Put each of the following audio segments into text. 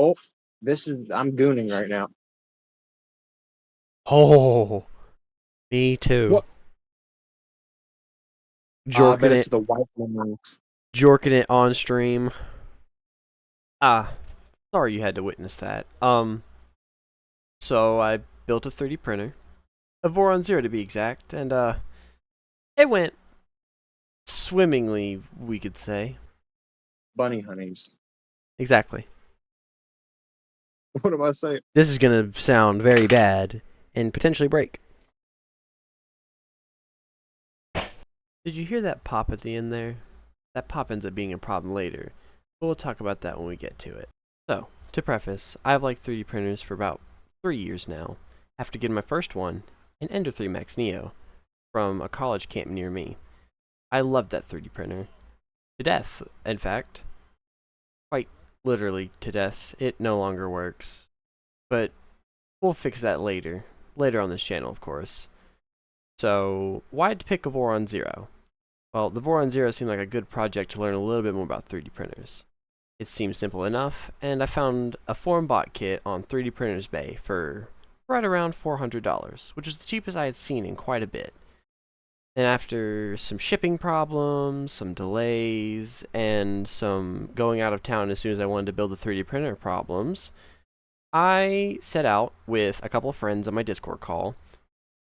Oh, I'm gooning right now. Oh, me too. What? I Jorking bet it's it, the white ones. jorking it on stream. Ah, sorry you had to witness that. So I built a 3D printer, a Voron Zero to be exact, and it went swimmingly, we could say. Bunny honeys. Exactly. What am I saying? This is gonna sound very bad and potentially break. Did you hear that pop at the end there? That pop ends up being a problem later, but we'll talk about that when we get to it. So, to preface, I've liked 3D printers for about 3 years now, after getting my first one, an Ender 3 Max Neo, from a college camp near me. I loved that 3D printer. To death, in fact. Quite literally to death. It no longer works. But we'll fix that later. Later on this channel, of course. So, why'd pick a Voron Zero? Well, the Voron Zero seemed like a good project to learn a little bit more about 3D printers. It seemed simple enough, and I found a forum bot kit on 3D Printers Bay for right around $400, which was the cheapest I had seen in quite a bit. And after some shipping problems, some delays, and some going out of town as soon as I wanted to build a 3D printer problems, I set out with a couple of friends on my Discord call.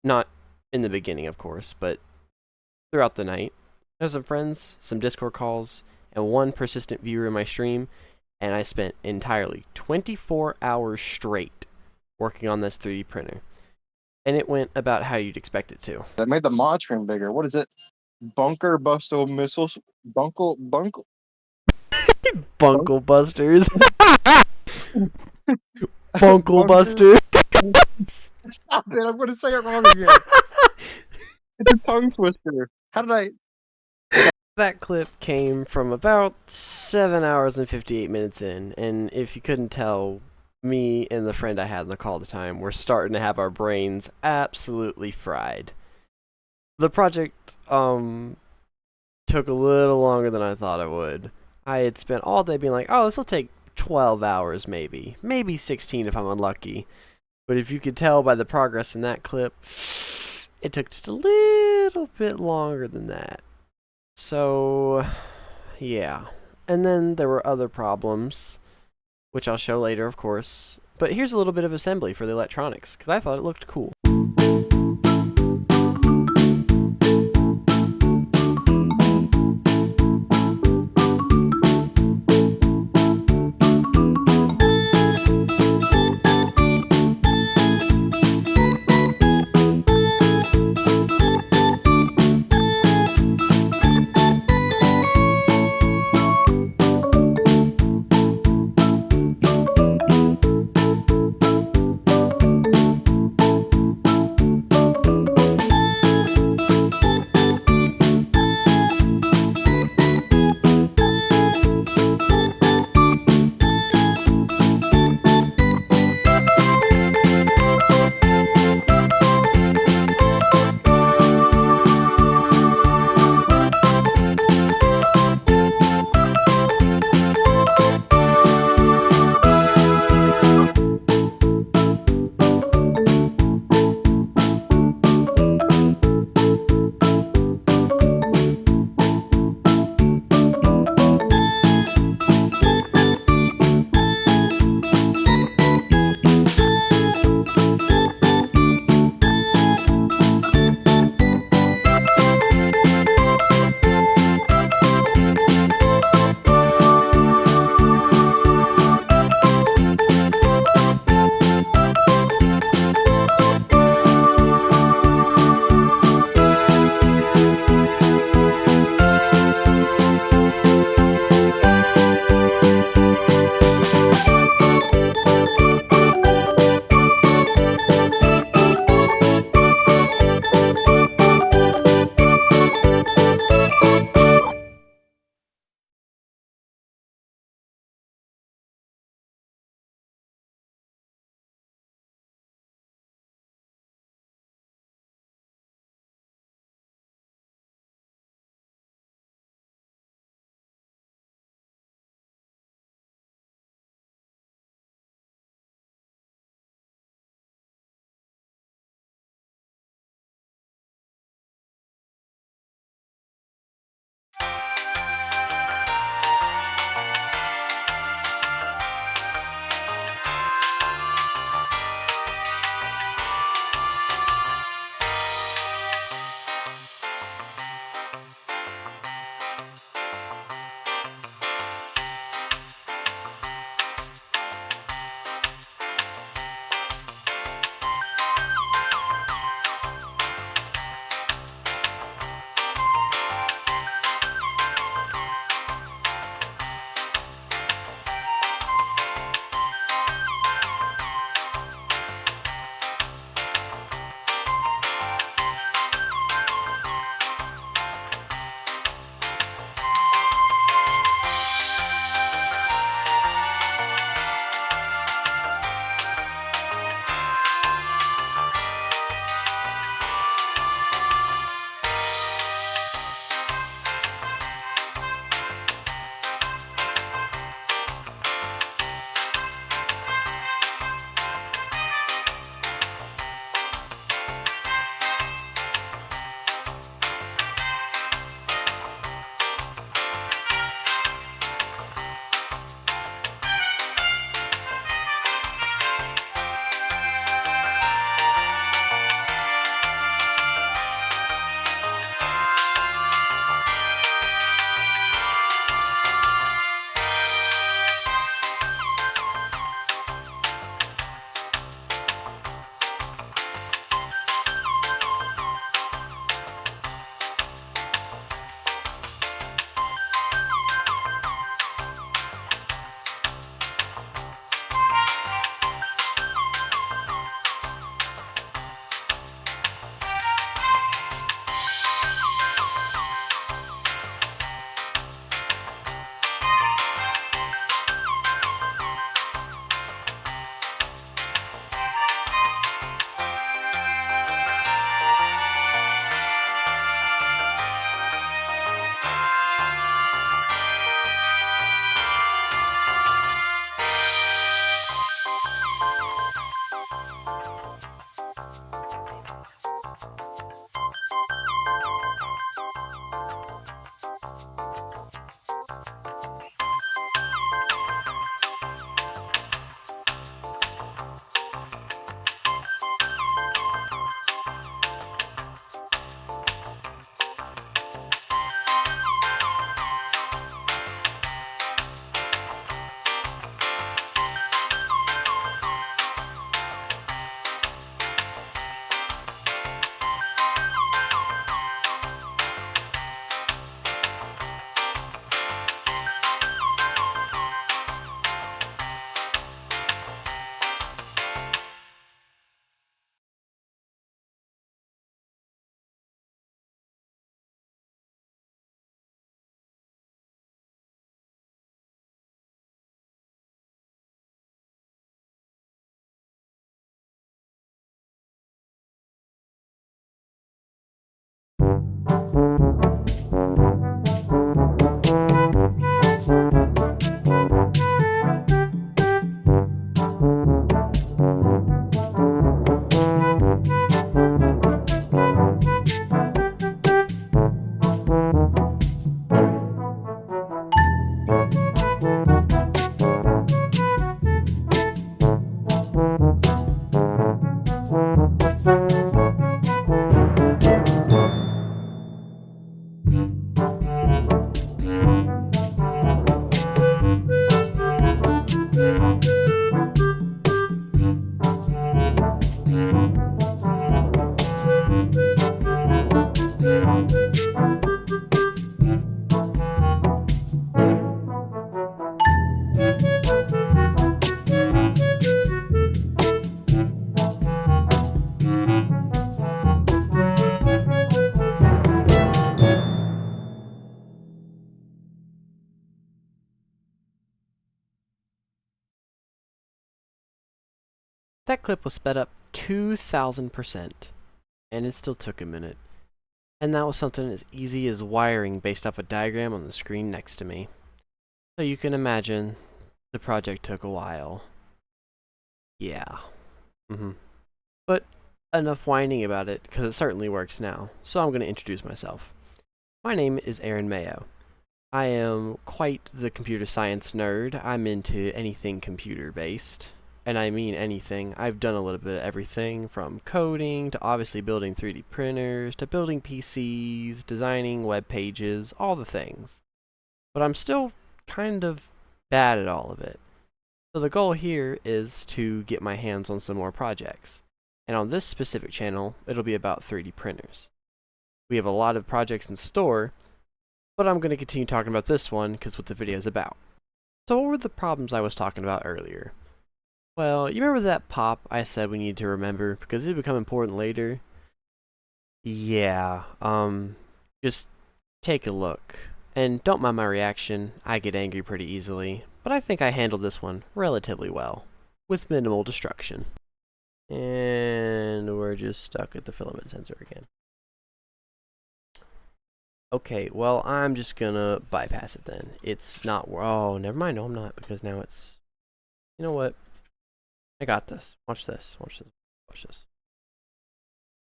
Not in the beginning, of course, but throughout the night. I have some friends, some Discord calls, and one persistent viewer in my stream, and I spent entirely 24 hours straight working on this 3D printer. And it went about how you'd expect it to. That made the mod stream bigger. What is it? Bunker Busto missiles. Bunkle. Bunkle Busters. Bunkle Bunker. Buster. Stop it! I'm going to say it wrong again. It's a tongue twister. How did I? That clip came from about 7 hours and 58 minutes in, and if you couldn't tell, me and the friend I had on the call at the time were starting to have our brains absolutely fried. The project took a little longer than I thought it would. I had spent all day being like, oh, this will take 12 hours maybe 16 if I'm unlucky. But if you could tell by the progress in that clip, it took just a little bit longer than that. So, yeah. And then there were other problems, which I'll show later, of course. But here's a little bit of assembly for the electronics, because I thought it looked cool. That clip was sped up 2,000%, and it still took a minute. And that was something as easy as wiring based off a diagram on the screen next to me. So you can imagine the project took a while. Yeah. But enough whining about it, because it certainly works now. So I'm going to introduce myself. My name is Aaron Mayo. I am quite the computer science nerd. I'm into anything computer-based. And I mean anything. I've done a little bit of everything, from coding to obviously building 3D printers to building PCs, designing web pages, all the things. But I'm still kind of bad at all of it. So the goal here is to get my hands on some more projects. And on this specific channel, it'll be about 3D printers. We have a lot of projects in store, but I'm going to continue talking about this one because what the video is about. So what were the problems I was talking about earlier? Well, you remember that pop I said we need to remember because it'll become important later? Yeah, just take a look. And don't mind my reaction, I get angry pretty easily, but I think I handled this one relatively well, with minimal destruction. And we're just stuck at the filament sensor again. Okay, well, I'm just gonna bypass it then. It's not, oh, never mind, no I'm not, because now it's, you know what? I got this. Watch this, watch this, watch this.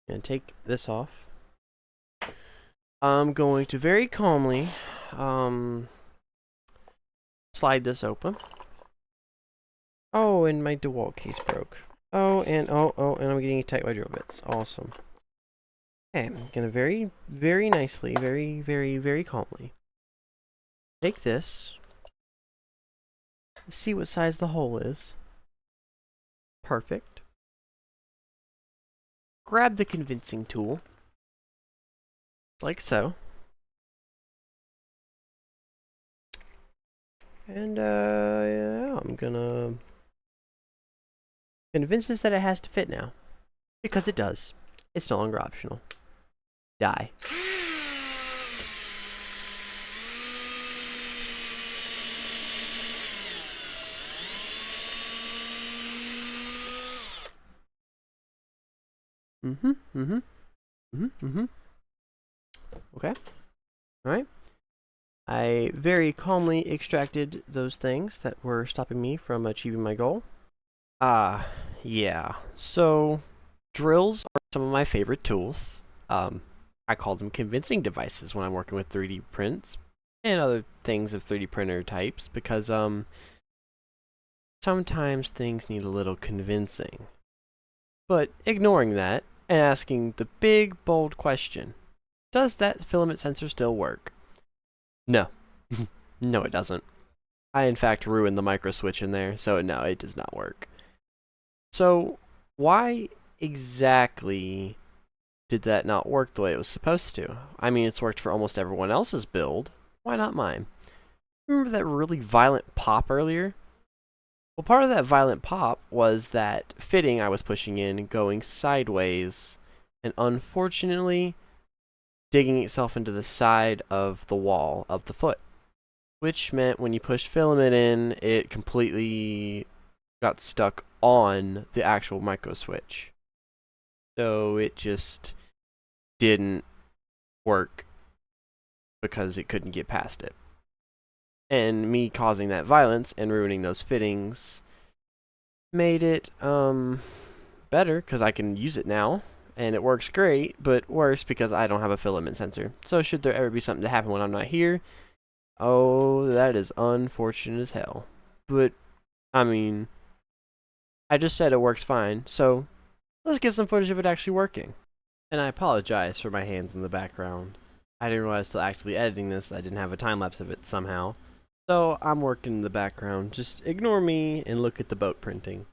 I'm gonna take this off. I'm going to very calmly, slide this open. Oh, and my DeWalt case broke. Oh, and I'm getting tight by drill bits. Awesome. Okay, I'm gonna very, very nicely, very, very, very calmly take this. See what size the hole is. Perfect. Grab the convincing tool. Like so. And, yeah, I'm gonna convince us that it has to fit now. Because it does. It's no longer optional. Die. Okay. Alright. I very calmly extracted those things that were stopping me from achieving my goal. Yeah. So, drills are some of my favorite tools. I call them convincing devices when I'm working with 3D prints and other things of 3D printer types because, sometimes things need a little convincing. But ignoring that and asking the big, bold question, does that filament sensor still work? No. No, it doesn't. I, in fact, ruined the micro switch in there, so no, it does not work. So, why exactly did that not work the way it was supposed to? I mean, it's worked for almost everyone else's build. Why not mine? Remember that really violent pop earlier? Well, part of that violent pop was that fitting I was pushing in going sideways, and unfortunately, digging itself into the side of the wall of the foot. Which meant when you pushed filament in, it completely got stuck on the actual micro switch. So it just didn't work because it couldn't get past it. And me causing that violence and ruining those fittings made it better because I can use it now and it works great, but worse because I don't have a filament sensor. So should there ever be something to happen when I'm not here, oh, that is unfortunate as hell. But I mean, I just said it works fine, so let's get some footage of it actually working. And I apologize for my hands in the background. I didn't realize till actively editing this that I didn't have a time lapse of it somehow. So I'm working in the background. Just ignore me and look at the boat printing.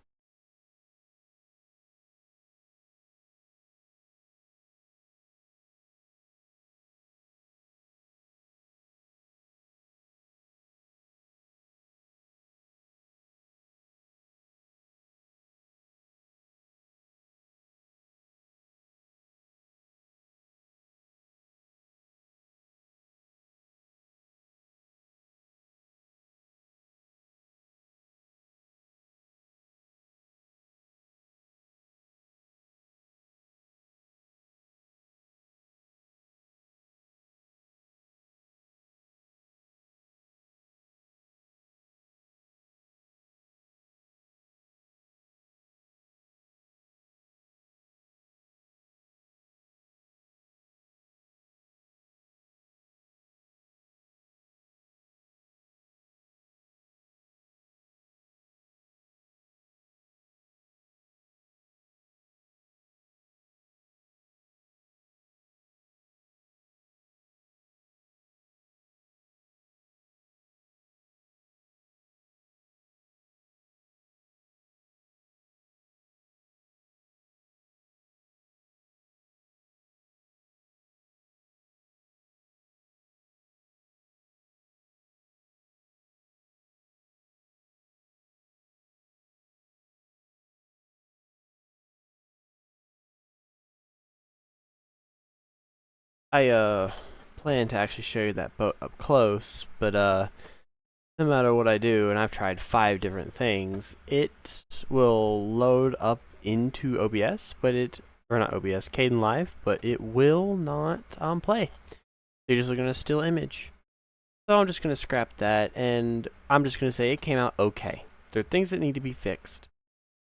I plan to actually show you that boat up close, but no matter what I do, and I've tried 5 different things, it will load up into OBS, but or not OBS, Caden Live, but it will not play. You're just looking at a still image. So I'm just going to scrap that, and I'm just going to say it came out okay. There are things that need to be fixed.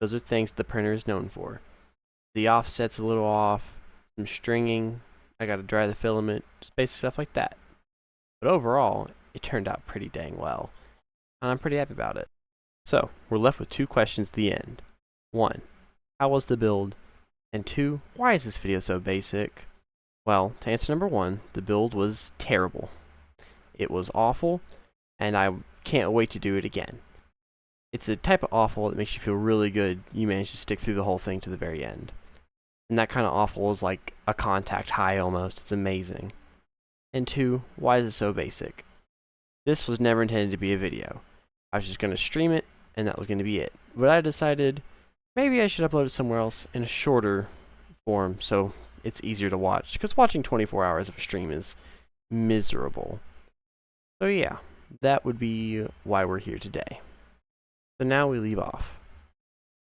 Those are things the printer is known for. The offset's a little off, some stringing, I got to dry the filament, just basic stuff like that. But overall, it turned out pretty dang well, and I'm pretty happy about it. So, we're left with 2 questions at the end. 1, how was the build? And 2, why is this video so basic? Well, to answer number 1, the build was terrible. It was awful, and I can't wait to do it again. It's a type of awful that makes you feel really good you managed to stick through the whole thing to the very end. And that kind of awful is like a contact high almost. It's amazing. And 2, why is it so basic? This was never intended to be a video. I was just going to stream it, and that was going to be it. But I decided maybe I should upload it somewhere else in a shorter form so it's easier to watch. Because watching 24 hours of a stream is miserable. So yeah, that would be why we're here today. So now we leave off.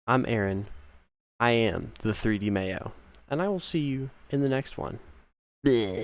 I'm Aaron. I am the 3D Mayo. And I will see you in the next one. Bleh.